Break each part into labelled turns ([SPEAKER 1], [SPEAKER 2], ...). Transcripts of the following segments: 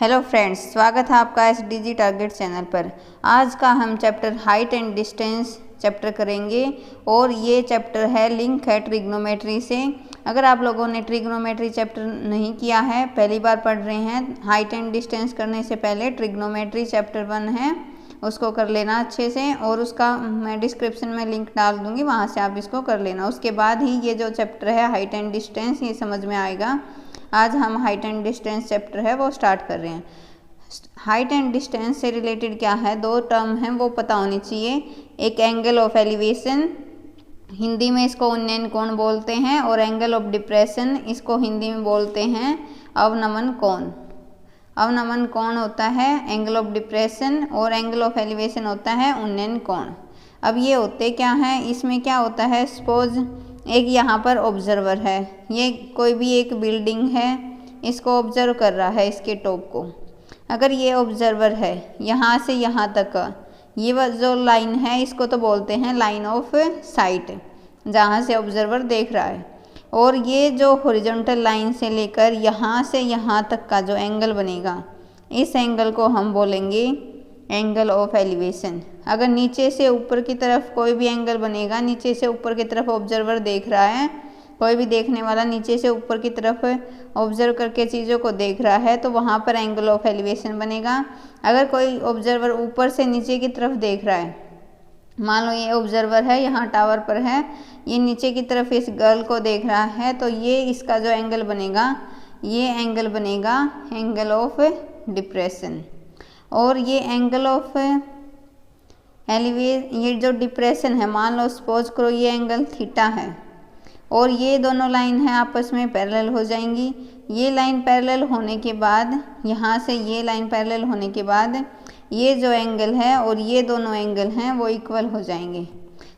[SPEAKER 1] Hello friends, स्वागत है आपका SDG टारगेट चैनल पर। आज का हम chapter height and distance chapter करेंगे और ये चैप्टर है लिंक है ट्रिग्नोमेट्री से। अगर आप लोगों ने ट्रिग्नोमेट्री चैप्टर नहीं किया है, पहली बार पढ़ रहे हैं, हाइट एंड डिस्टेंस करने से पहले ट्रिग्नोमेट्री चैप्टर 1 है, उसको कर लेना अच्छे से। और उसका मैं डिस्क्रिप्शन में लिंक डाल दूँगी, वहाँ से आप इसको कर लेना। उसके बाद ही ये जो चैप्टर है हाइट एंड डिस्टेंस, ये समझ में आएगा। आज हम हाइट एंड डिस्टेंस चैप्टर है वो स्टार्ट कर रहे हैं। हाइट एंड डिस्टेंस से रिलेटेड क्या है, दो टर्म हैं वो पता होनी चाहिए। एक एंगल ऑफ एलिवेशन, हिंदी में इसको उन्नयन कोण बोलते हैं, और एंगल ऑफ डिप्रेशन, इसको हिंदी में बोलते हैं अवनमन कोण। अवनमन कोण होता है एंगल ऑफ डिप्रेशन और एंगल ऑफ एलिवेशन होता है उन्नयन कोण। अब ये होते क्या हैं, इसमें क्या होता है, सपोज एक यहाँ पर ऑब्जर्वर है, ये कोई भी एक बिल्डिंग है, इसको ऑब्जर्व कर रहा है, इसके टॉप को। अगर ये ऑब्जर्वर है यहाँ से यहाँ तक, ये जो लाइन है इसको तो बोलते हैं लाइन ऑफ साइट, जहाँ से ऑब्जर्वर देख रहा है। और ये जो हॉरिजॉन्टल लाइन से लेकर यहाँ से यहाँ तक का जो एंगल बनेगा, इस एंगल को हम बोलेंगे एंगल ऑफ एलिवेशन। अगर नीचे से ऊपर की तरफ कोई भी एंगल बनेगा, नीचे से ऊपर की तरफ ऑब्जर्वर देख रहा है, कोई भी देखने वाला नीचे से ऊपर की तरफ ऑब्जर्व करके चीज़ों को देख रहा है, तो वहाँ पर एंगल ऑफ एलिवेशन बनेगा। अगर कोई ऑब्जर्वर ऊपर से नीचे की तरफ देख रहा है, मान लो ये ऑब्जर्वर है, यहाँ टावर पर है, ये नीचे की तरफ इस गर्ल को देख रहा है, तो ये इसका जो एंगल बनेगा, ये एंगल बनेगा एंगल ऑफ डिप्रेशन। और ये एंगल ऑफ ये जो डिप्रेशन है, मान लो सपोज करो ये एंगल थीटा है, और ये दोनों लाइन है आपस में पैरेलल हो जाएंगी। ये लाइन पैरेलल होने के बाद, यहाँ से ये लाइन पैरेलल होने के बाद, ये जो एंगल है और ये दोनों एंगल हैं वो इक्वल हो जाएंगे।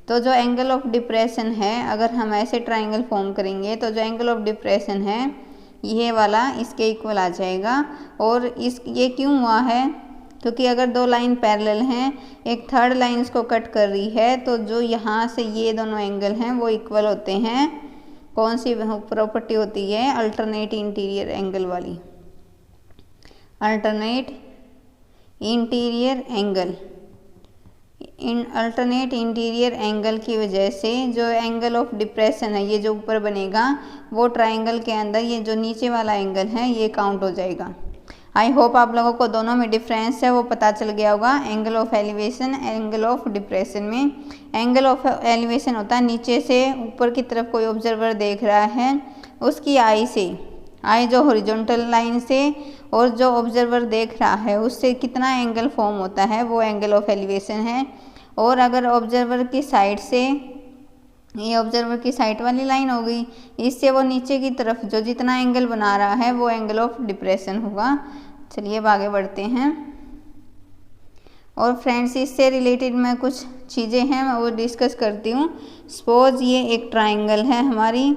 [SPEAKER 1] तो जो एंगल ऑफ डिप्रेशन है, अगर हम ऐसे ट्राइंगल फॉर्म करेंगे तो जो एंगल ऑफ डिप्रेशन है ये वाला इसके इक्वल आ जाएगा। और ये क्यों हुआ है, क्योंकि अगर दो लाइन पैरेलल हैं, एक थर्ड लाइन इसको कट कर रही है, तो जो यहाँ से ये दोनों एंगल हैं वो इक्वल होते हैं। कौन सी प्रॉपर्टी होती है, अल्टरनेट इंटीरियर एंगल वाली, alternate interior angle. Alternate interior angle की वजह से जो एंगल ऑफ डिप्रेशन है, ये जो ऊपर बनेगा, वो ट्राइंगल के अंदर ये जो नीचे वाला एंगल है ये काउंट हो जाएगा। आई होप आप लोगों को दोनों में डिफरेंस है वो पता चल गया होगा। Angle of elevation, angle of depression में एंगल ऑफ एलिवेशन होता है नीचे से ऊपर की तरफ कोई ऑब्जर्वर देख रहा है, उसकी आई से, आई जो हॉरिजॉन्टल लाइन से और जो ऑब्जर्वर देख रहा है उससे कितना एंगल फॉर्म होता है, वो एंगल ऑफ एलिवेशन है। और अगर ऑब्जर्वर की साइड से, ये ऑब्जर्वर की साइड वाली लाइन हो गई, इससे वो नीचे की तरफ जो जितना एंगल बना रहा है वो एंगल ऑफ डिप्रेशन होगा। चलिए अब आगे बढ़ते हैं। और फ्रेंड्स, इससे रिलेटेड मैं कुछ चीज़ें हैं मैं वो डिस्कस करती हूँ। सपोज ये एक ट्राइंगल है हमारी,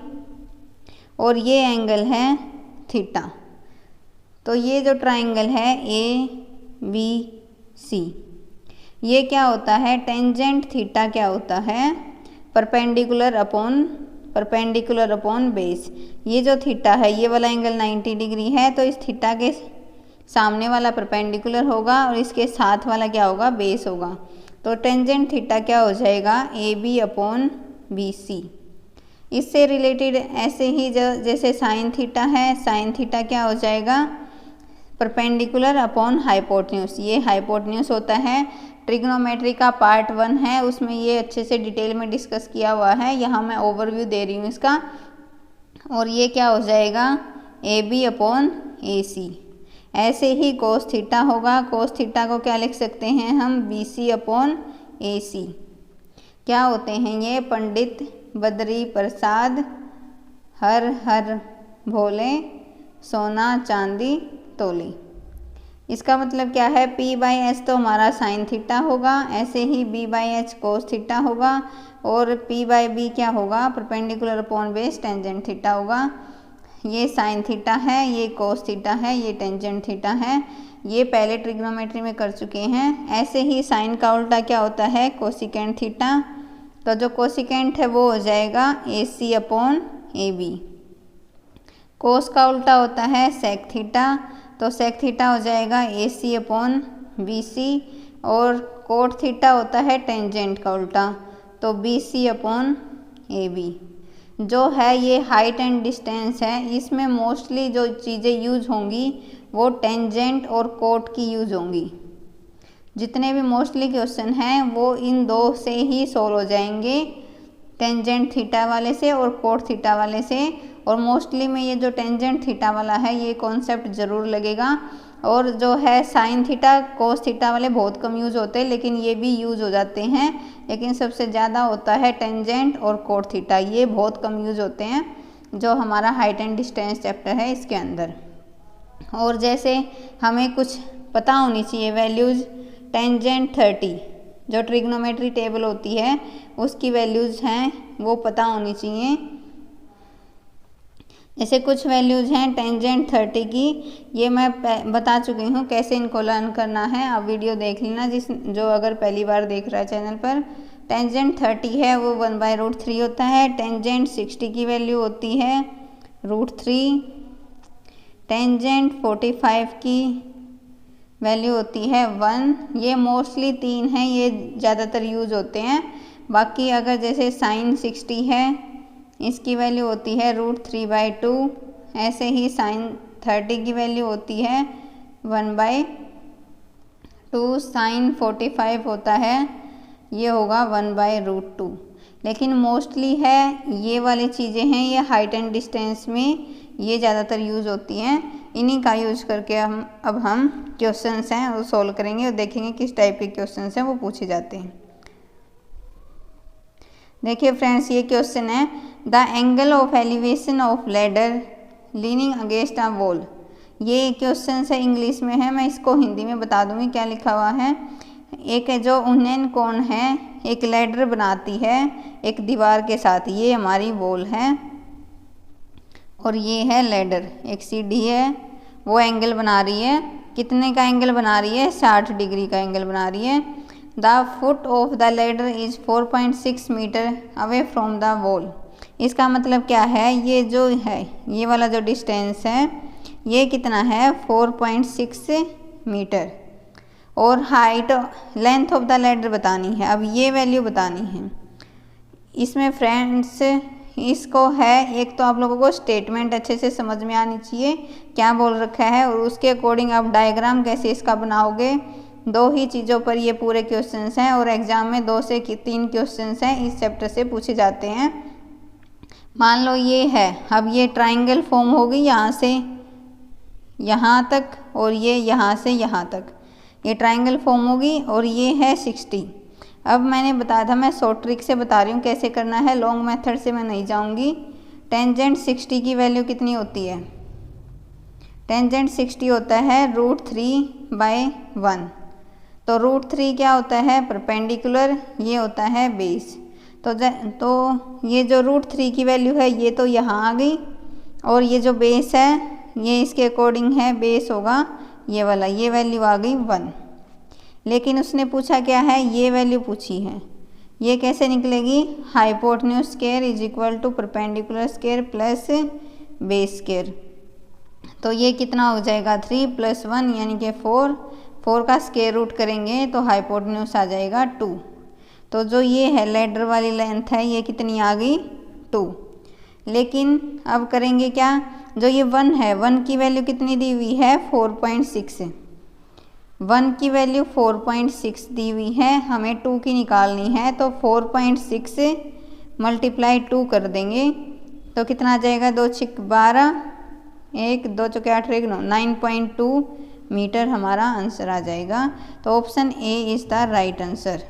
[SPEAKER 1] और ये एंगल है थीटा। तो ये जो ट्राइंगल है ABC, ये क्या होता है, टेंजेंट थीटा क्या होता है, परपेंडिकुलर अपॉन बेस। ये जो थीटा है, ये वाला एंगल 90 डिग्री है, तो इस थीटा के सामने वाला परपेंडिकुलर होगा और इसके साथ वाला क्या होगा, बेस होगा। तो टेंजेंट थीटा क्या हो जाएगा, AB/BC। इससे रिलेटेड ऐसे ही जैसे साइन थीटा है, साइन थीटा क्या हो जाएगा, परपेंडिकुलर अपॉन हाइपोटेन्यूस। ये हाइपोटेन्यूस होता है, ट्रिग्नोमेट्री का पार्ट 1 है, उसमें ये अच्छे से डिटेल में डिस्कस किया हुआ है, यहाँ मैं ओवरव्यू दे रही हूँ इसका। और ये क्या हो जाएगा, AB/AC। ऐसे ही कोस थीटा होगा, कोस थीटा को क्या लिख सकते हैं हम, BC/AC। क्या होते हैं ये, पंडित बद्री प्रसाद हर हर भोले, सोना चांदी तोली। इसका मतलब क्या है, P/S तो हमारा साइन थीटा होगा, ऐसे ही B/H कोस थीटा होगा, और P/B क्या होगा, perpendicular upon base tangent theta होगा। ये साइन थीटा है, ये कोस थीटा है, ये टेंजेंट थीटा है। ये पहले ट्रिग्नोमेट्री में कर चुके हैं। ऐसे ही साइन का उल्टा क्या होता है, कोसिकेंट थीटा। तो जो कोसिकेंट है वो हो जाएगा AC/AB। कोस का उल्टा होता है सेक थीटा। तो सेक थीटा हो जाएगा AC अपॉन BC, और कोट थीटा होता है टेंजेंट का उल्टा, तो BC अपॉन AB। जो है ये हाइट एंड डिस्टेंस है, इसमें मोस्टली जो चीज़ें यूज होंगी वो टेंजेंट और कोट की यूज होंगी। जितने भी मोस्टली क्वेश्चन हैं वो इन दो से ही सोल्व हो जाएंगे, टेंजेंट थीटा वाले से और कोट थीटा वाले से। और मोस्टली में ये जो टेंजेंट थीटा वाला है ये कॉन्सेप्ट ज़रूर लगेगा, और जो है साइन थीटा कोस थीटा वाले बहुत कम यूज होते हैं, लेकिन ये भी यूज हो जाते हैं, लेकिन सबसे ज़्यादा होता है टेंजेंट और कोट थीटा, ये बहुत कम यूज होते हैं जो हमारा हाइट एंड डिस्टेंस चैप्टर है इसके अंदर। और जैसे हमें कुछ पता होनी चाहिए वैल्यूज़, टेंजेंट 30 जो ट्रिग्नोमेट्री टेबल होती है उसकी वैल्यूज़ हैं वो पता होनी चाहिए। जैसे कुछ वैल्यूज़ हैं टेंजेंट 30 की, ये मैं बता चुकी हूँ कैसे इनको लर्न करना है, आप वीडियो देख लेना जो अगर पहली बार देख रहा है चैनल पर। टेंजेंट 30 है वो 1/√3 होता है। टेंजेंट 60 की वैल्यू होती है √3। टेंजेंट 45 की वैल्यू होती है 1। ये मोस्टली 3 हैं, ये ज़्यादातर यूज होते हैं। बाकी अगर जैसे साइन 60 है इसकी वैल्यू होती है √3/2। ऐसे ही साइन 30 की वैल्यू होती है 1/2। साइन 45 होता है ये होगा 1/√2। लेकिन मोस्टली है ये वाली चीज़ें हैं, ये हाइट एंड डिस्टेंस में ये ज़्यादातर यूज़ होती हैं। इन्हीं का यूज़ करके हम क्वेश्चंस हैं वो सॉल्व करेंगे और देखेंगे किस टाइप के क्वेश्चंस हैं वो पूछे जाते हैं। देखिए फ्रेंड्स, ये क्वेश्चन है the angle of elevation of ladder leaning against a wall. ये क्वेश्चन है इंग्लिश में है, मैं इसको हिंदी में बता दूंगी क्या लिखा हुआ है। एक जो उन्नयन कोण है एक लैडर बनाती है एक दीवार के साथ, ये हमारी वॉल है और ये है लैडर, एक सीढ़ी है वो एंगल बना रही है। कितने का एंगल बना रही है? 60 डिग्री का एंगल बना रही है। The foot of the ladder is 4.6 metre away from the wall. इसका मतलब क्या है? ये जो है ये वाला जो डिस्टेंस है ये कितना है? 4.6 मीटर। और height length of the ladder बतानी है। अब ये वैल्यू बतानी है। इसमें फ्रेंड्स इसको है, एक तो आप लोगों को स्टेटमेंट अच्छे से समझ में आनी चाहिए क्या बोल रखा है, और उसके अकॉर्डिंग आप डायग्राम कैसे इसका बनाओगे। दो ही चीज़ों पर ये पूरे क्वेश्चंस हैं और एग्जाम में 2 से 3 क्वेश्चंस हैं इस चैप्टर से पूछे जाते हैं। मान लो ये है, अब ये ट्राइंगल फॉर्म होगी यहाँ से यहाँ तक और ये यहाँ से यहाँ तक, ये ट्राइंगल फॉर्म होगी और ये है 60। अब मैंने बताया था, मैं शॉर्ट ट्रिक से बता रही हूँ कैसे करना है, लॉन्ग मेथड से मैं नहीं जाऊँगी। टेंजेंट 60 की वैल्यू कितनी होती है? टेंजेंट 60 होता है √3/1। तो √3 क्या होता है? परपेंडिकुलर, ये होता है बेस। तो ये जो √3 की वैल्यू है ये तो यहाँ आ गई, और ये जो बेस है ये इसके अकॉर्डिंग है, बेस होगा ये वाला, ये वैल्यू आ गई 1। लेकिन उसने पूछा क्या है? ये वैल्यू पूछी है। ये कैसे निकलेगी? Hypotenuse square is equal to perpendicular square plus base square. तो ये कितना हो जाएगा? 3 + 1 यानी कि 4। 4 का स्क्वायर रूट करेंगे तो हाइपोटेन्यूज आ जाएगा 2। तो जो ये है लैडर वाली लेंथ है ये कितनी आ गई? 2। लेकिन अब करेंगे क्या? जो ये 1 है, 1 की वैल्यू कितनी दी हुई है? 4.6। 1 की वैल्यू 4.6 दी हुई है, हमें 2 की निकालनी है, तो 4.6 × 2 कर देंगे तो कितना आ जाएगा? 2 × 6 = 12, 1 2 × 8 = 9, 9.2 मीटर हमारा आंसर आ जाएगा। तो option A is the right answer.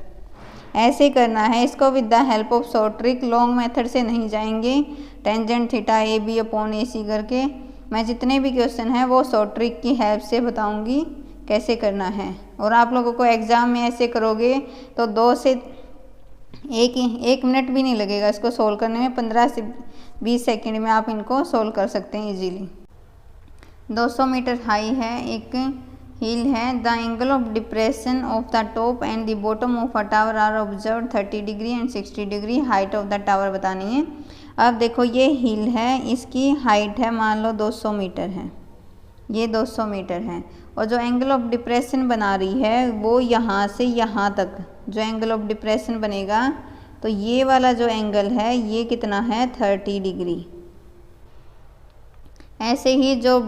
[SPEAKER 1] ऐसे करना है इसको with the help of short trick, long method से नहीं जाएंगे। टेंजेंट थीटा AB/AC करके मैं जितने भी क्वेश्चन हैं वो शॉर्ट ट्रिक की हेल्प से बताऊंगी कैसे करना है। और आप लोगों को एग्ज़ाम में ऐसे करोगे तो 2 से 1 मिनट भी नहीं लगेगा इसको सोल्व करने में, 15 से 20 सेकंड में आप इनको सोल्व कर सकते हैं इजीली। 200 मीटर हाई है, एक हिल है। The angle of depression of the top and the bottom of a tower are observe 30 degree and 60 degree. Height of the tower बतानी है। अब देखो ये हिल है, इसकी हाइट है मान लो 200 मीटर है, ये 200 मीटर है। और जो एंगल ऑफ डिप्रेशन बना रही है वो यहाँ से यहाँ तक जो एंगल ऑफ डिप्रेशन बनेगा, तो ये वाला जो एंगल है ये कितना है 30 डिग्री। ऐसे ही जो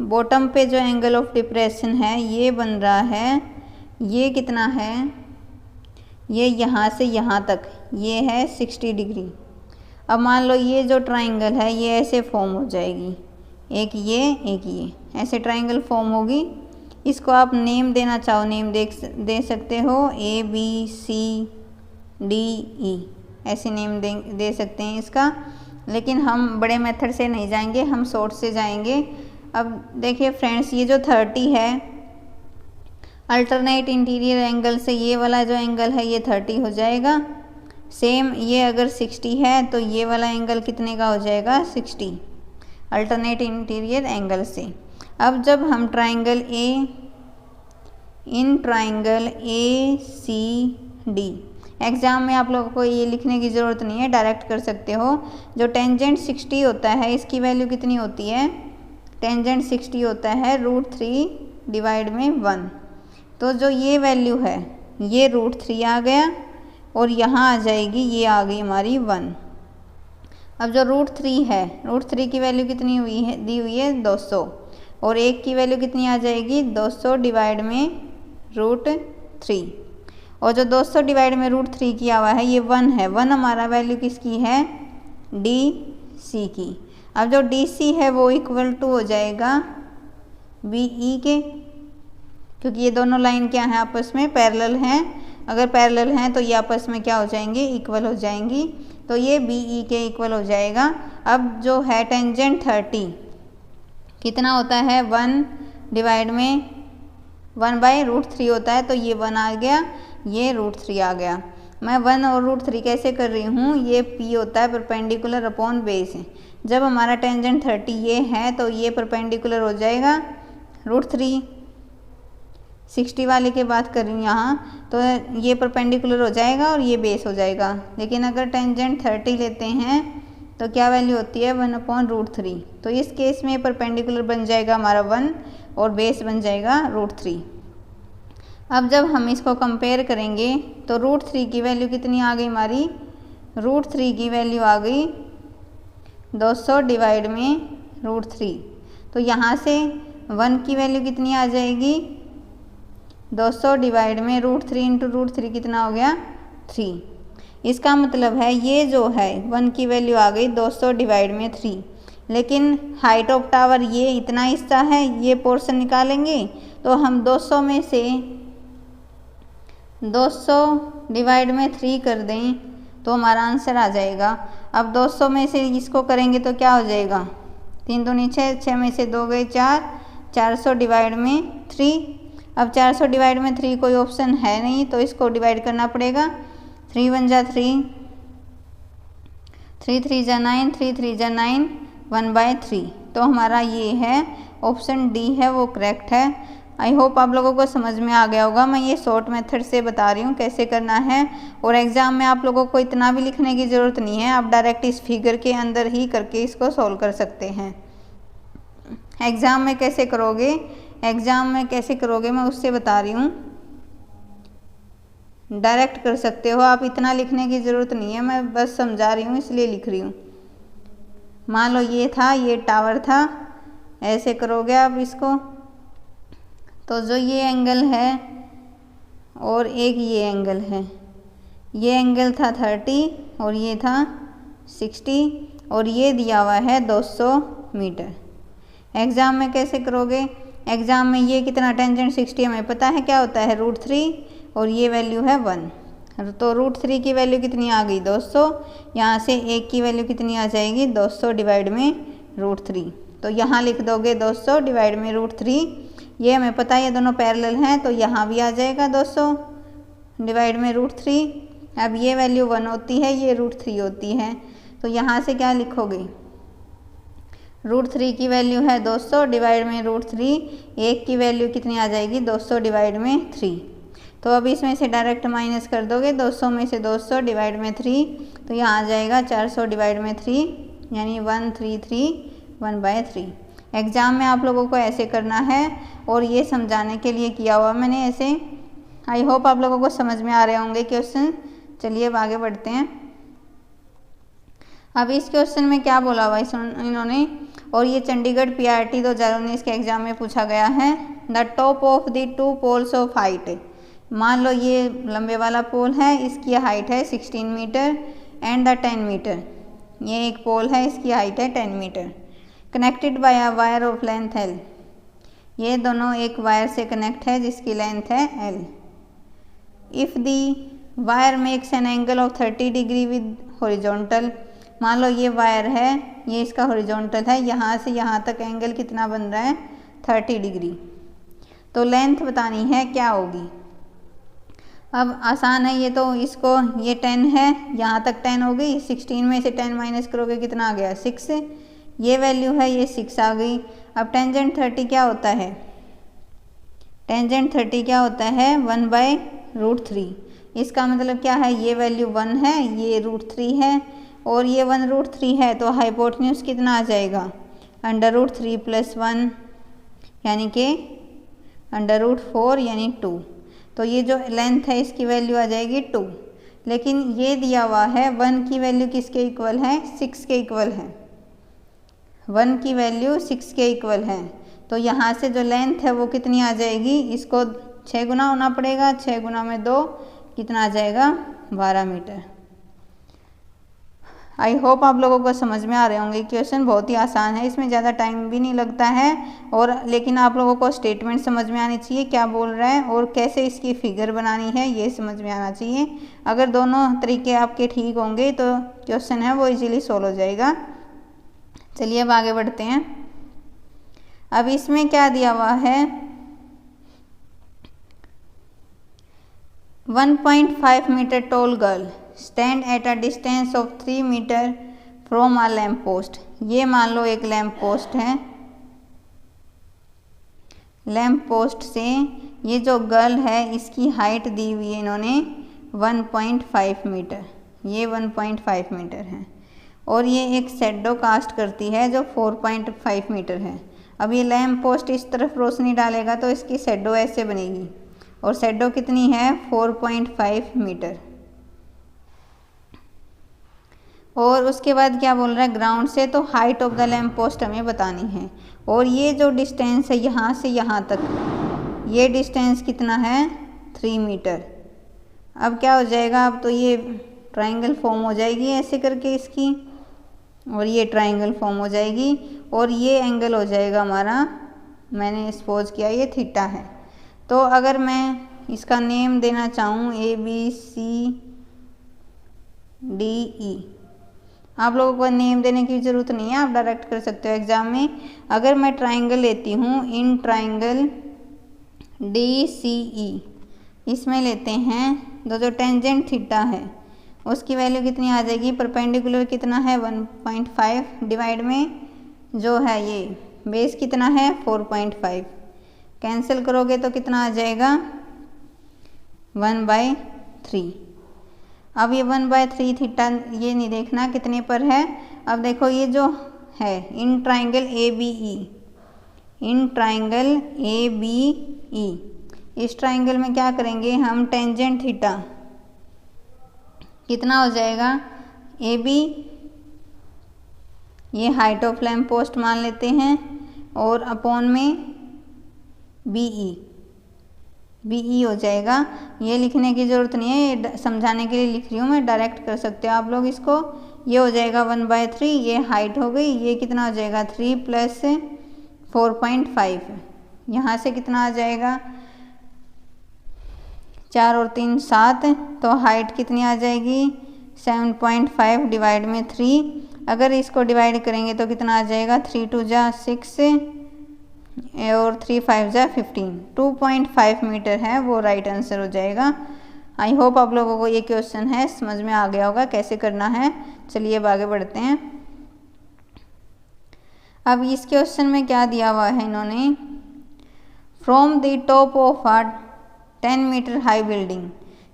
[SPEAKER 1] बॉटम पे जो एंगल ऑफ डिप्रेशन है ये बन रहा है, ये कितना है, ये यहाँ से यहाँ तक ये है 60 डिग्री। अब मान लो ये जो ट्राइंगल है ये ऐसे फॉर्म हो जाएगी, एक ये ऐसे ट्राइंगल फॉर्म होगी। इसको आप नेम देना चाहो नेम दे सकते हो, ABCDE ऐसे नेम दे सकते हैं इसका, लेकिन हम बड़े मेथड से नहीं जाएंगे, हम शॉर्ट से जाएंगे। अब देखिए फ्रेंड्स, ये जो 30 है अल्टरनेट इंटीरियर एंगल से ये वाला जो एंगल है ये 30 हो जाएगा। सेम ये अगर 60 है तो ये वाला एंगल कितने का हो जाएगा 60 अल्टरनेट इंटीरियर एंगल से। अब जब हम ट्राइंगल ACD, एग्ज़ाम में आप लोगों को ये लिखने की ज़रूरत नहीं है, डायरेक्ट कर सकते हो। जो टेंजेंट 60 होता है इसकी वैल्यू कितनी होती है, टेंजेंट 60 होता है √3 डिवाइड में 1। तो जो ये वैल्यू है ये √3 आ गया और यहाँ आ जाएगी, ये आ गई हमारी 1। अब जो √3 है, √3 की वैल्यू कितनी हुई है, दी हुई है 200, और 1 की वैल्यू कितनी आ जाएगी 200 डिवाइड में √3। और जो 200 डिवाइड में √3 किया हुआ है ये 1 है। 1 हमारा वैल्यू किसकी है, DC की। अब जो DC है वो इक्वल टू हो जाएगा BE के, क्योंकि ये दोनों लाइन क्या है आपस में पैरेलल हैं। अगर पैरेलल हैं तो ये आपस में क्या हो जाएंगे, इक्वल हो जाएंगी। तो ये BE के इक्वल हो जाएगा। अब जो है टेंजेंट 30 कितना होता है, 1 डिवाइड में 1/√3 होता है, तो ये 1 आ गया, ये √3 आ गया। मैं 1 और √3 कैसे कर रही हूँ, ये P होता है परपेंडिकुलर अपॉन बेस। जब हमारा टेंजेंट 30 ये है तो ये परपेंडिकुलर हो जाएगा √3। 60 वाले की बात कर रही हूँ यहाँ, तो ये परपेंडिकुलर हो जाएगा और ये बेस हो जाएगा। लेकिन अगर टेंजेंट 30 लेते हैं तो क्या वैल्यू होती है 1/√3। तो इस केस में परपेंडिकुलर बन जाएगा हमारा 1 और बेस बन जाएगा √3। अब जब हम इसको कंपेयर करेंगे तो √3 की वैल्यू कितनी आ गई हमारी, √3 की वैल्यू आ गई 200 डिवाइड में √3। तो यहाँ से 1 की वैल्यू कितनी आ जाएगी, 200 डिवाइड में √3 इंटू √3 कितना हो गया 3। इसका मतलब है ये जो है 1 की वैल्यू आ गई 200 डिवाइड में 3। लेकिन हाइट ऑफ टावर ये इतना हिस्सा है, ये पोर्शन निकालेंगे तो हम 200 में से 200 डिवाइड में 3 कर दें तो हमारा आंसर आ जाएगा। अब 200 में से इसको करेंगे तो क्या हो जाएगा, 3 दूनी 6, 6 में से 2 गए 4, 400 डिवाइड में 3। अब 400 डिवाइड में 3 कोई ऑप्शन है नहीं तो इसको डिवाइड करना पड़ेगा। 3 1 जा 3, 3 3 जा 9, 3 3 जा 9, 1/3। तो हमारा ये है ऑप्शन डी है वो करेक्ट है। आई होप आप लोगों को समझ में आ गया होगा। मैं ये शॉर्ट मेथड से बता रही हूँ कैसे करना है, और एग्ज़ाम में आप लोगों को इतना भी लिखने की ज़रूरत नहीं है, आप डायरेक्ट इस फिगर के अंदर ही करके इसको सॉल्व कर सकते हैं। एग्ज़ाम में कैसे करोगे, मैं उससे बता रही हूँ। डायरेक्ट कर सकते हो आप, इतना लिखने की ज़रूरत नहीं है, मैं बस समझा रही हूँ इसलिए लिख रही हूँ। मान लो ये था, ये टावर था, ऐसे करोगे आप इसको, तो जो ये एंगल है और एक ये एंगल है, ये एंगल था 30 और ये था 60 और ये दिया हुआ है 200 मीटर। एग्ज़ाम में कैसे करोगे, एग्ज़ाम में ये कितना टेंजेंट 60 हमें पता है क्या होता है √3 और ये वैल्यू है 1। तो √3 की वैल्यू कितनी आ गई 200, यहाँ से 1 की वैल्यू कितनी आ जाएगी 200 डिवाइड में √3। तो यहाँ लिख दोगे 200 डिवाइड में √3, ये हमें पता है ये दोनों पैरेलल हैं तो यहाँ भी आ जाएगा 200 डिवाइड में √3। अब ये वैल्यू 1 होती है, ये √3 होती है, तो यहाँ से क्या लिखोगे, √3 की वैल्यू है 200 डिवाइड में √3, 1 की वैल्यू कितनी आ जाएगी 200 डिवाइड में 3। तो अब इसमें से डायरेक्ट माइनस कर दोगे, 200 में से 200 डिवाइड में 3, तो यहाँ आ जाएगा 400 डिवाइड में 3, यानी 133 1/3। एग्ज़ाम में आप लोगों को ऐसे करना है और ये समझाने के लिए किया हुआ मैंने ऐसे। आई होप आप लोगों को समझ में आ रहे होंगे क्वेश्चन। चलिए अब आगे बढ़ते हैं। अब इस क्वेश्चन में क्या बोला हुआ इन्होंने, और ये चंडीगढ़ PRT 2019 के एग्जाम में पूछा गया है। The top of the two poles of height, मान लो ये लंबे वाला पोल है, इसकी हाइट है 16 मीटर एंड द 10 मीटर, ये एक पोल है, इसकी हाइट है 10 metre, connected by a wire of length L, ये दोनों एक वायर से कनेक्ट है जिसकी लेंथ है L। If the wire makes an angle of 30 degree with horizontal, मान लो ये वायर है, ये इसका हॉरिजॉन्टल है, यहाँ से यहाँ तक एंगल कितना बन रहा है 30 डिग्री, तो लेंथ बतानी है क्या होगी। अब आसान है ये तो, इसको ये 10 है, यहाँ तक 10 हो गई, 16 में से 10 माइनस करोगे कितना आ गया 6, ये वैल्यू है, ये 6 आ गई। अब टेंजेंट 30 क्या होता है, टेंजेंट 30 क्या होता है 1/√3, इसका मतलब क्या है, ये वैल्यू 1 है, ये √3 है और ये 1√3 है, तो हाइपोटेन्यूज कितना आ जाएगा √3 + 1 यानी कि √4 यानी 2, तो ये जो लेंथ है इसकी वैल्यू आ जाएगी 2। लेकिन ये दिया हुआ है 1 की वैल्यू किसके इक्वल है 6 के इक्वल है, 1 की वैल्यू 6 के इक्वल है, तो यहाँ से जो लेंथ है वो कितनी आ जाएगी, इसको 6 गुना होना पड़ेगा, 6 गुना में 2 कितना आ जाएगा 12 मीटर। आई होप आप लोगों को समझ में आ रहे होंगे। क्वेश्चन बहुत ही आसान है, इसमें ज़्यादा टाइम भी नहीं लगता है, और लेकिन आप लोगों को स्टेटमेंट समझ में आनी चाहिए क्या बोल रहा है और कैसे इसकी फिगर बनानी है ये समझ में आना चाहिए। अगर दोनों तरीके आपके ठीक होंगे तो क्वेश्चन है वो इजीली सोल्व हो जाएगा। चलिए अब आगे बढ़ते हैं। अब इसमें क्या दिया हुआ है 1.5 metre tall girl stand at a distance of 3 metre from a lamp post, ये मान लो एक लैम्प पोस्ट है, लैम्प पोस्ट से ये जो गर्ल है इसकी हाइट दी हुई है इन्होंने 1.5 मीटर, ये 1.5 मीटर है, और ये एक शैडो कास्ट करती है जो 4.5 मीटर है। अब ये लैम्प पोस्ट इस तरफ रोशनी डालेगा तो इसकी शैडो ऐसे बनेगी, और शैडो कितनी है 4.5 मीटर। और उसके बाद क्या बोल रहा है ग्राउंड से, तो height of the lamp post हमें बतानी है, और ये जो डिस्टेंस है यहाँ से यहाँ तक, ये डिस्टेंस कितना है 3 मीटर। अब क्या हो जाएगा, अब तो ये ट्रायंगल फॉर्म हो जाएगी ऐसे करके इसकी, और ये ट्रायंगल फॉर्म हो जाएगी, और ये एंगल हो जाएगा हमारा, मैंने सपोज किया ये थीटा है। तो अगर मैं इसका नेम देना चाहूँ ABCDE, आप लोगों को नेम देने की ज़रूरत नहीं है, आप डायरेक्ट कर सकते हो एग्ज़ाम में। अगर मैं ट्रायंगल लेती हूँ इन ट्रायंगल DCE, इसमें लेते हैं जो टेंजेंट थीटा है उसकी वैल्यू कितनी आ जाएगी, परपेंडिकुलर कितना है 1.5 डिवाइड में जो है ये बेस कितना है 4.5, कैंसिल करोगे तो कितना आ जाएगा 1/3। अब ये 1/3 थीटा ये नहीं देखना कितने पर है। अब देखो ये जो है in triangle ABE, in triangle ABE, इस ट्रायंगल में क्या करेंगे हम टेंजेंट थीटा कितना हो जाएगा AB, ये हाइट ऑफ लैम्प पोस्ट मान लेते हैं, और अपॉन में BE हो जाएगा। ये लिखने की ज़रूरत नहीं है, ये समझाने के लिए लिख रही हूँ मैं, डायरेक्ट कर सकते हो आप लोग इसको। ये हो जाएगा 1/3, ये हाइट हो गई, ये कितना हो जाएगा 3 + 4.5, यहाँ से कितना आ जाएगा 4 और 3 7, तो हाइट कितनी आ जाएगी 7.5 डिवाइड में 3। अगर इसको डिवाइड करेंगे तो कितना आ जाएगा 3 × 2 = 6 और 3 × 5 = 15, 2.5 मीटर है वो राइट आंसर हो जाएगा। आई होप आप लोगों को ये क्वेश्चन है समझ में आ गया होगा कैसे करना है। चलिए अब आगे बढ़ते हैं। अब इस क्वेश्चन में क्या दिया हुआ है इन्होंने, from the top of a 10 metre high building,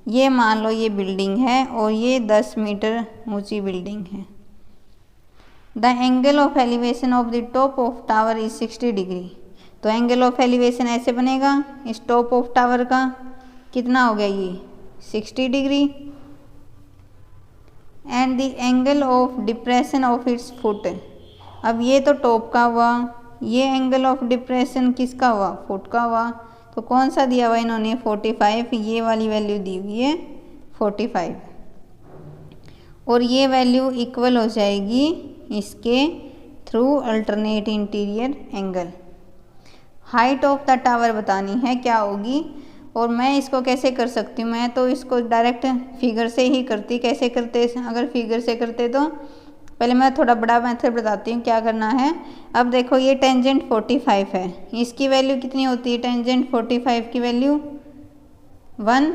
[SPEAKER 1] ये मान लो ये बिल्डिंग है और ये 10 मीटर ऊंची बिल्डिंग है। The angle of elevation of the top of tower is 60 degree. तो एंगल ऑफ एलिवेशन ऐसे बनेगा, इस टॉप ऑफ टावर का कितना हो गया ये 60 degree, and the angle of depression of its foot. अब ये तो टॉप का हुआ, ये एंगल ऑफ डिप्रेशन किसका हुआ, फुट का हुआ। तो कौन सा दिया हुआ इन्होंने 45, ये वाली वैल्यू दी हुई है 45, और ये वैल्यू इक्वल हो जाएगी इसके through alternate interior angle. Height of the tower बतानी है क्या होगी, और मैं इसको कैसे कर सकती हूँ, मैं तो इसको डायरेक्ट फिगर से ही करती। कैसे करते, अगर फिगर से करते तो पहले मैं थोड़ा बड़ा मेथड बताती हूँ क्या करना है। अब देखो ये टेंजेंट 45 है, इसकी वैल्यू कितनी होती है, टेंजेंट 45 की वैल्यू 1,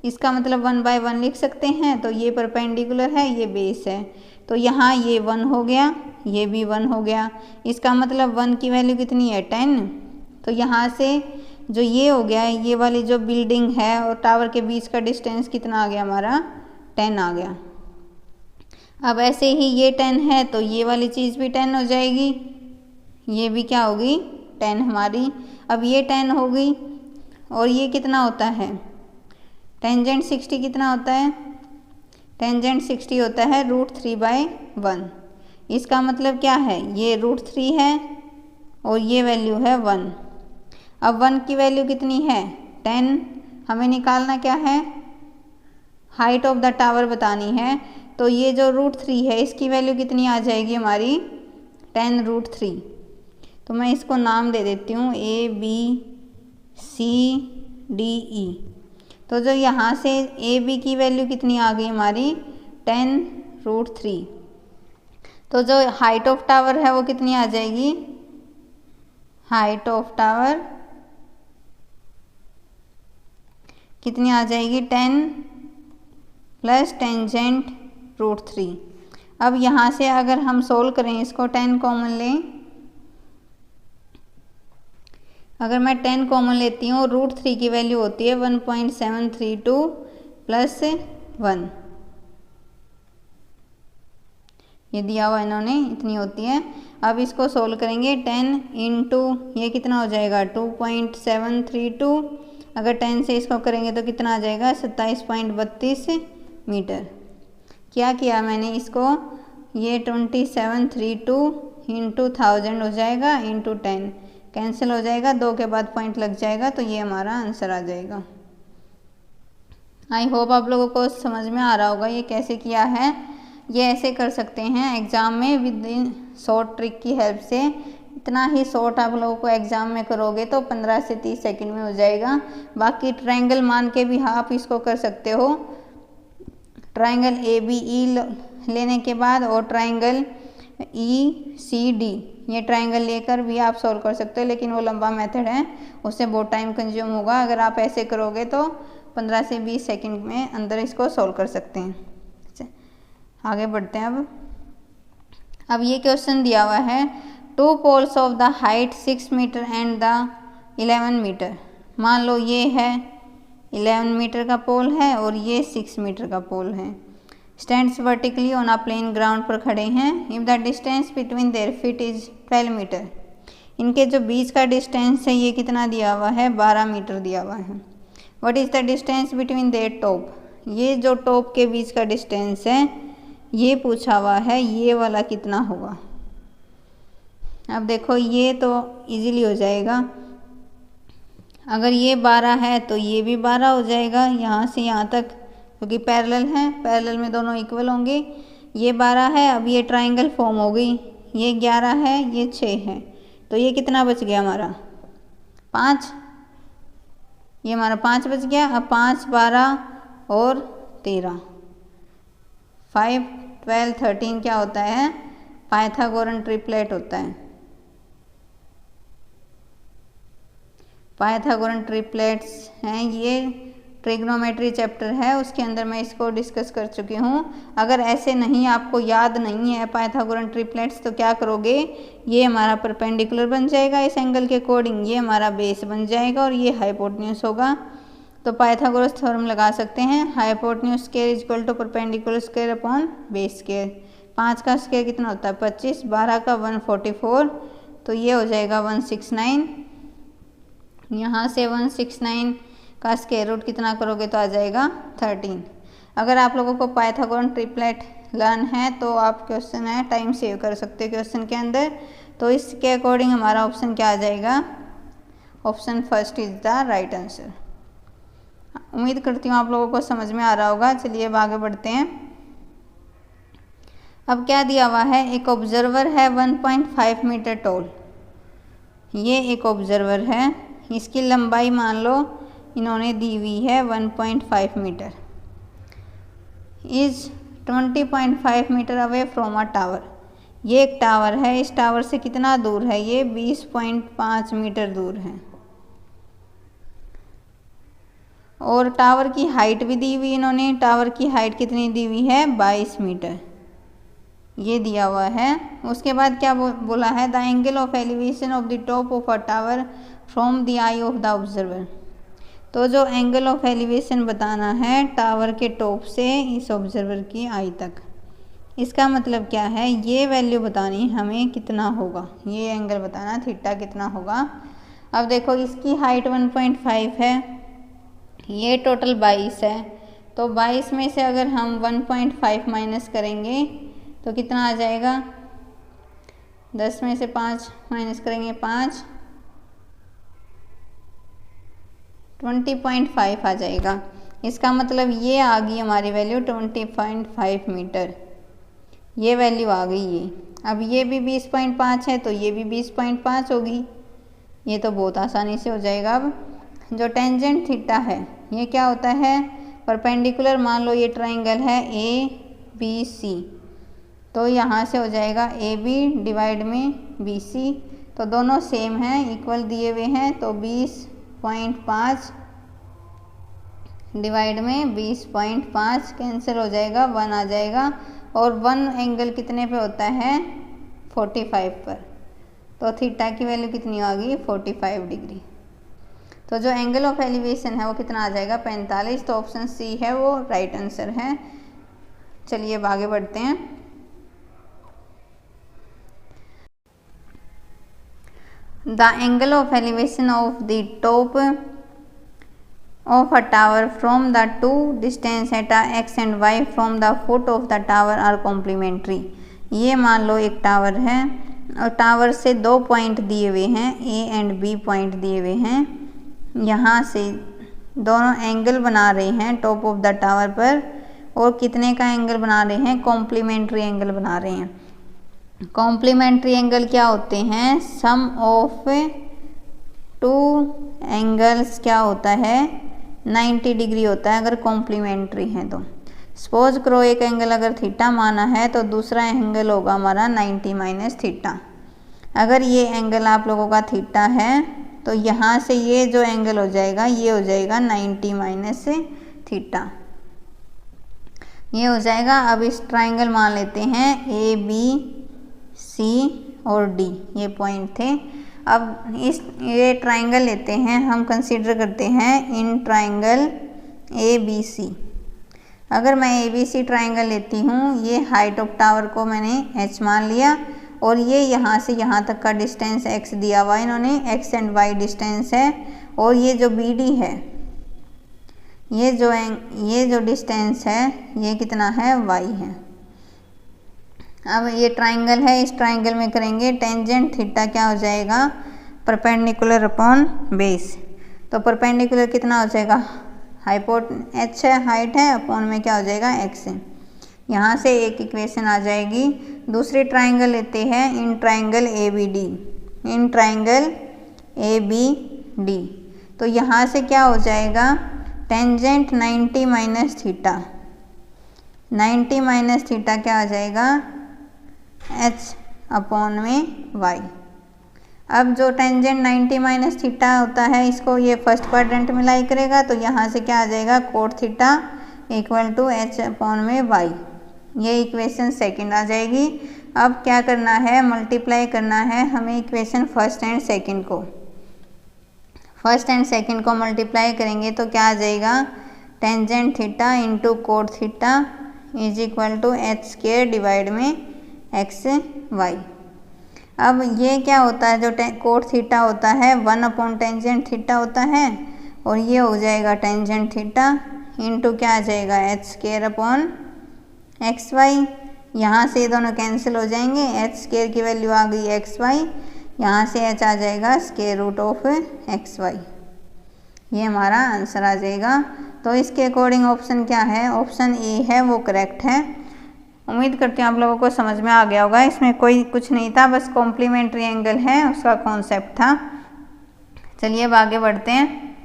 [SPEAKER 1] इसका मतलब 1/1 लिख सकते हैं। तो ये परपेंडिकुलर है, ये बेस है, तो यहाँ ये 1 हो गया, ये भी 1 हो गया। इसका मतलब 1 की वैल्यू कितनी है 10। तो यहाँ से जो ये हो गया, ये वाली जो बिल्डिंग है और टावर के बीच का डिस्टेंस कितना आ गया हमारा 10 आ गया। अब ऐसे ही ये 10 है तो ये वाली चीज़ भी 10 हो जाएगी, ये भी क्या होगी 10 हमारी। अब ये 10 हो गई, और ये कितना होता है टेंजेंट 60 कितना होता है, टेंजेंट 60 होता है √3/1। इसका मतलब क्या है, ये √3 है और ये वैल्यू है 1। अब 1 की वैल्यू कितनी है 10, हमें निकालना क्या है, हाइट ऑफ द टावर बतानी है। तो ये जो √3 है इसकी वैल्यू कितनी आ जाएगी हमारी 10√3। तो मैं इसको नाम दे देती हूँ ABCDE। तो जो यहाँ से AB की वैल्यू कितनी आ गई हमारी 10√3। तो जो हाइट ऑफ टावर है वो कितनी आ जाएगी, हाइट ऑफ टावर कितनी आ जाएगी 10 प्लस टेंजेंट √3। अब यहाँ से अगर हम सोल्व करें इसको 10 कॉमन लें, अगर मैं 10 कॉमन लेती हूँ √3 की वैल्यू होती है 1.732 प्लस 1, ये दिया हुआ इन्होंने इतनी होती है। अब इसको सोल्व करेंगे 10 इंटू ये कितना हो जाएगा 2.732, अगर 10 से इसको करेंगे तो कितना आ जाएगा 27.32 मीटर। क्या किया मैंने इसको, ये 2732 इंटू 1000 हो जाएगा इंटू 10, कैंसिल हो जाएगा, 2 के बाद पॉइंट लग जाएगा, तो ये हमारा आंसर आ जाएगा। आई होप आप लोगों को समझ में आ रहा होगा ये कैसे किया है। ये ऐसे कर सकते हैं एग्ज़ाम में विद इन शॉर्ट ट्रिक की हेल्प से। इतना ही शॉर्ट आप लोगों को एग्ज़ाम में करोगे तो 15 से 30 सेकंड में हो जाएगा। बाकी ट्रायंगल मान के भी आप इसको कर सकते हो, ट्रायंगल ABE लेने के बाद और ट्रायंगल ECD, ये ट्रायंगल लेकर भी आप सॉल्व कर सकते हो, लेकिन वो लंबा मेथड है, उससे बहुत टाइम कंज्यूम होगा। अगर आप ऐसे करोगे तो 15 से 20 सेकंड में अंदर इसको सॉल्व कर सकते हैं। आगे बढ़ते हैं। अब ये क्वेश्चन दिया हुआ है 2 poles of the height 6 metre and the 11 metre. मान लो ये है 11 मीटर का पोल है और ये 6 मीटर का पोल है। Stands vertically on a plane ground पर खड़े हैं। If the distance between their feet is 12 metre. इनके जो बीच का डिस्टेंस है ये कितना दिया हुआ है 12 मीटर दिया हुआ है। What is the distance between there top. ये जो टॉप के बीच का डिस्टेंस है ये पूछा हुआ है, ये वाला कितना होगा। अब देखो ये तो इजीली हो जाएगा, अगर ये 12 है तो ये भी 12 हो जाएगा यहाँ से यहाँ तक, क्योंकि पैरेलल है, पैरेलल में दोनों इक्वल होंगे। ये 12 है, अब ये ट्रायंगल फॉर्म हो गई, ये 11 है, ये 6 है, तो ये कितना बच गया हमारा 5, ये हमारा 5 बच गया। अब 5, 12 और 13, 5, 12, 13 क्या होता है पाइथागोरन ट्रिपलेट होता है। पाइथागोरन ट्रिपलेट्स हैं, ये ट्रिग्नोमेट्री चैप्टर है, उसके अंदर मैं इसको डिस्कस कर चुकी हूँ। अगर ऐसे नहीं आपको याद नहीं है पाइथागोरन ट्रिपलेट्स तो क्या करोगे, ये हमारा परपेंडिकुलर बन जाएगा इस एंगल के अकॉर्डिंग, ये हमारा बेस बन जाएगा और ये हाइपोटेन्यूज होगा। तो पाइथागोरस थ्योरम लगा सकते हैं, hypotenuse square is equal to perpendicular square upon base square. 5 का स्क्वायर कितना होता है 25, 12 का 144, तो ये हो जाएगा 169। यहाँ से 169 का स्क्वायर रूट कितना करोगे तो आ जाएगा 13। अगर आप लोगों को पाइथागोरन ट्रिपलेट लर्न है तो आप क्वेश्चन है टाइम सेव कर सकते हो क्वेश्चन के अंदर। तो इसके अकॉर्डिंग हमारा ऑप्शन क्या आ जाएगा, option first is the right answer. उम्मीद करती हूँ आप लोगों को समझ में आ रहा होगा। चलिए अब आगे बढ़ते हैं। अब क्या दिया हुआ है, एक ऑब्जर्वर है 1.5 मीटर टॉल। ये एक ऑब्जर्वर है, इसकी लंबाई मान लो इन्होंने दी हुई है 1.5 metre. Is 20.5 metre away from a tower. ये एक टावर है, इस टावर से कितना दूर है, ये 20.5 मीटर दूर है। और टावर की हाइट भी दी हुई इन्होंने, टावर की हाइट कितनी दी हुई है 22 मीटर, ये दिया हुआ है। उसके बाद क्या बोला है, the angle of elevation of the top of a tower from the I of the observer. तो जो एंगल ऑफ एलिवेशन बताना है टावर के टॉप से इस ऑब्जर्वर की आई तक, इसका मतलब क्या है, ये वैल्यू बतानी हमें कितना होगा, ये एंगल बताना थीटा कितना होगा। अब देखो इसकी हाइट 1.5 है, ये टोटल 22 है, तो 22 में से अगर हम 1.5 माइनस करेंगे तो कितना आ जाएगा, 10 में से 5 माइनस करेंगे 5, 20.5 आ जाएगा। इसका मतलब ये आ गई हमारी वैल्यू 20.5 मीटर, ये वैल्यू आ गई ये। अब ये भी 20.5 है तो ये भी 20.5 होगी, ये तो बहुत आसानी से हो जाएगा। अब जो टेंजेंट थीटा है ये क्या होता है, परपेंडिकुलर मान लो ये ट्राइंगल है ABC, तो यहाँ से हो जाएगा AB डिवाइड में BC, तो दोनों सेम हैं, इक्वल दिए हुए हैं, तो 20.5 डिवाइड में 20.5 कैंसिल हो जाएगा, 1 आ जाएगा। और 1 एंगल कितने पे होता है 45 पर, तो थीटा की वैल्यू कितनी आ गई 45 डिग्री। तो जो एंगल ऑफ एलिवेशन है वो कितना आ जाएगा 45, तो ऑप्शन सी है वो राइट आंसर है। चलिए अब आगे बढ़ते हैं। The angle of elevation of the top of a tower from the two distance at x and y from the foot of the tower are complementary। ये मान लो एक टावर है और टावर से 2 पॉइंट दिए हुए हैं, A एंड B पॉइंट दिए हुए हैं, यहाँ से दोनों एंगल बना रहे हैं टॉप ऑफ द टावर पर, और कितने का एंगल बना रहे हैं, कॉम्प्लीमेंट्री एंगल बना रहे हैं। कॉम्प्लीमेंट्री एंगल क्या होते हैं, सम ऑफ 2 एंगल्स क्या होता है 90 डिग्री होता है अगर कॉम्प्लीमेंट्री है तो। सपोज करो एक एंगल अगर थीटा माना है तो दूसरा एंगल होगा हमारा 90 माइनस थीटा। अगर ये एंगल आप लोगों का थीटा है तो यहाँ से ये जो एंगल हो जाएगा ये हो जाएगा 90 माइनस थीटा, ये हो जाएगा। अब इस ट्राइंगल मान लेते हैं ABC और D, ये पॉइंट थे। अब ये ट्राइंगल लेते हैं, हम कंसीडर करते हैं इन ट्राइंगल ABC। अगर मैं ABC ट्राइंगल लेती हूँ, ये हाइट ऑफ टावर को मैंने h मान लिया, और ये यहाँ से यहाँ तक का डिस्टेंस x दिया हुआ इन्होंने, x एंड y डिस्टेंस है, और ये जो BD है, ये जो डिस्टेंस है ये कितना है y है। अब ये ट्राइंगल है, इस ट्राइंगल में करेंगे टेंजेंट थीटा क्या हो जाएगा, परपेंडिकुलर अपॉन बेस। तो परपेंडिकुलर कितना हो जाएगा, h है, हाइट है, अपॉन में क्या हो जाएगा x है। यहाँ से एक इक्वेशन आ जाएगी। दूसरी ट्राइंगल लेते हैं in triangle ABD, in triangle ABD। तो यहाँ से क्या हो जाएगा, tangent 90 minus theta, 90 minus theta क्या आ जाएगा h अपॉन में y। अब जो टेंजेंट 90 माइनस थीटा होता है इसको ये फर्स्ट क्वाड्रेंट में लाई करेगा, तो यहाँ से क्या आ जाएगा cot theta equal to h upon में y, ये इक्वेशन सेकंड आ जाएगी। अब क्या करना है, मल्टीप्लाई करना है हमें इक्वेशन फर्स्ट एंड सेकंड को। फर्स्ट एंड सेकंड को मल्टीप्लाई करेंगे तो क्या आ जाएगा, tangent theta into cot theta is equal to h square divide में एक्स वाई। अब ये क्या होता है, जो कोट थीटा होता है 1 अपॉन टेंजेंट थीटा होता है, और ये हो जाएगा टेंजेंट थीटा इंटू क्या आ जाएगा h square upon x y. यहाँ से दोनों कैंसिल हो जाएंगे, एच स्क्वायर की वैल्यू आ गई एक्स वाई, यहाँ से एच आ जाएगा square root of x y. ये हमारा आंसर आ जाएगा। तो इसके अकॉर्डिंग ऑप्शन क्या है, ऑप्शन ए है वो करेक्ट है। उम्मीद करती हूँ आप लोगों को समझ में आ गया होगा। इसमें कोई कुछ नहीं था, बस कॉम्प्लीमेंट्री एंगल है उसका कॉन्सेप्ट था। चलिए अब आगे बढ़ते हैं।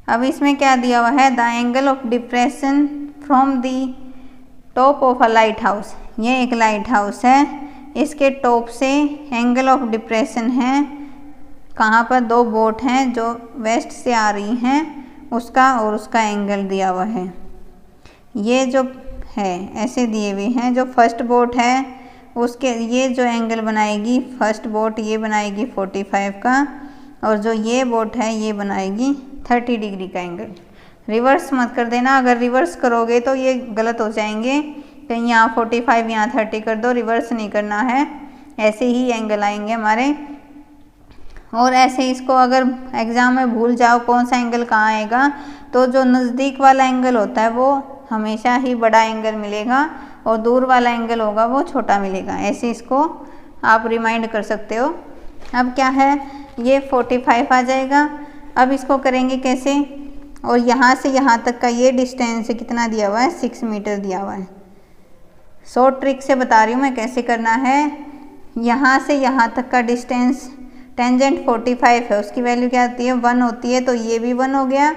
[SPEAKER 1] अब इसमें क्या दिया हुआ है, the angle of depression from the top of a light house. ये एक लाइट हाउस है, इसके टॉप से एंगल ऑफ डिप्रेशन है, कहाँ पर दो बोट हैं जो वेस्ट से आ रही हैं उसका, और उसका एंगल दिया हुआ है। ये जो है ऐसे दिए हुए हैं, जो फर्स्ट बोट है उसके ये जो एंगल बनाएगी फर्स्ट बोट ये बनाएगी 45 का, और जो ये बोट है ये बनाएगी 30 डिग्री का एंगल। रिवर्स मत कर देना, अगर रिवर्स करोगे तो ये गलत हो जाएंगे, कहीं यहाँ 45 यहाँ 30 कर दो, रिवर्स नहीं करना है, ऐसे ही एंगल आएंगे हमारे। और ऐसे इसको अगर एग्ज़ाम में भूल जाओ कौन सा एंगल कहाँ आएगा, तो जो नज़दीक वाला एंगल होता है वो हमेशा ही बड़ा एंगल मिलेगा, और दूर वाला एंगल होगा वो छोटा मिलेगा। ऐसे इसको आप रिमाइंड कर सकते हो। अब क्या है, ये 45 आ जाएगा। अब इसको करेंगे कैसे, और यहाँ से यहाँ तक का ये डिस्टेंस कितना दिया हुआ है, 6 मीटर दिया हुआ है। शॉर्ट ट्रिक से बता रही हूँ मैं कैसे करना है। यहाँ से यहाँ तक का डिस्टेंस टेंजेंट 45 है, उसकी वैल्यू क्या आती है 1 होती है, तो ये भी 1 हो गया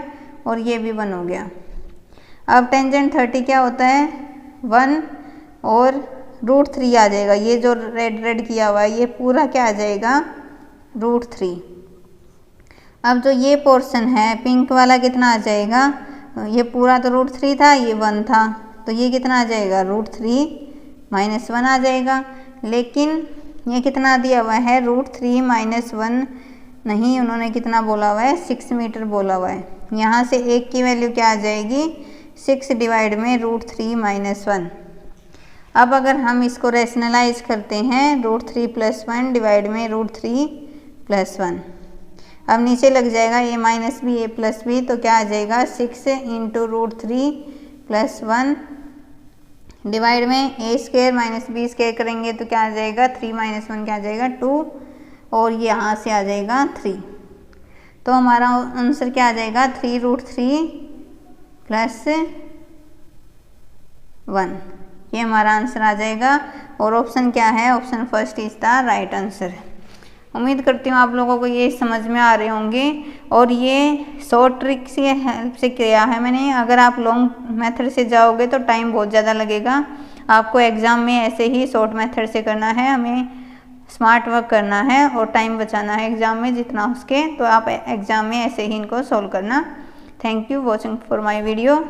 [SPEAKER 1] और ये भी 1 हो गया। अब टेंजेंट 30 क्या होता है 1 और √3 आ जाएगा। ये जो रेड किया हुआ है ये पूरा क्या आ जाएगा √3। अब जो ये पोर्शन है पिंक वाला कितना आ जाएगा, ये पूरा तो √3 था, ये 1 था, तो ये कितना आ जाएगा √3 - 1 आ जाएगा। लेकिन ये कितना दिया हुआ है √3 - 1 नहीं, उन्होंने कितना बोला हुआ है 6 मीटर बोला हुआ है। यहाँ से एक की वैल्यू क्या आ जाएगी 6 डिवाइड में √3 - 1। अब अगर हम इसको रेशनलाइज करते हैं √3 + 1 डिवाइड में √3 + 1, अब नीचे लग जाएगा a - b a + b, तो क्या आ जाएगा 6 × √3 + 1 डिवाइड में a² - b² करेंगे तो क्या आ जाएगा 3 - 1 क्या आ जाएगा 2, और ये यहाँ से आ जाएगा 3। तो हमारा आंसर क्या आ जाएगा 3√3 + 1, ये हमारा आंसर आ जाएगा। और ऑप्शन क्या है, option first is the right answer. उम्मीद करती हूँ आप लोगों को ये समझ में आ रहे होंगे, और ये शॉर्ट ट्रिक से हेल्प से किया है मैंने। अगर आप लॉन्ग मेथड से जाओगे तो टाइम बहुत ज़्यादा लगेगा। आपको एग्ज़ाम में ऐसे ही शॉर्ट मेथड से करना है, हमें स्मार्ट वर्क करना है और टाइम बचाना है एग्ज़ाम में जितना हो सके। तो आप एग्ज़ाम में ऐसे ही इनको सॉल्व करना। Thank you watching for my video.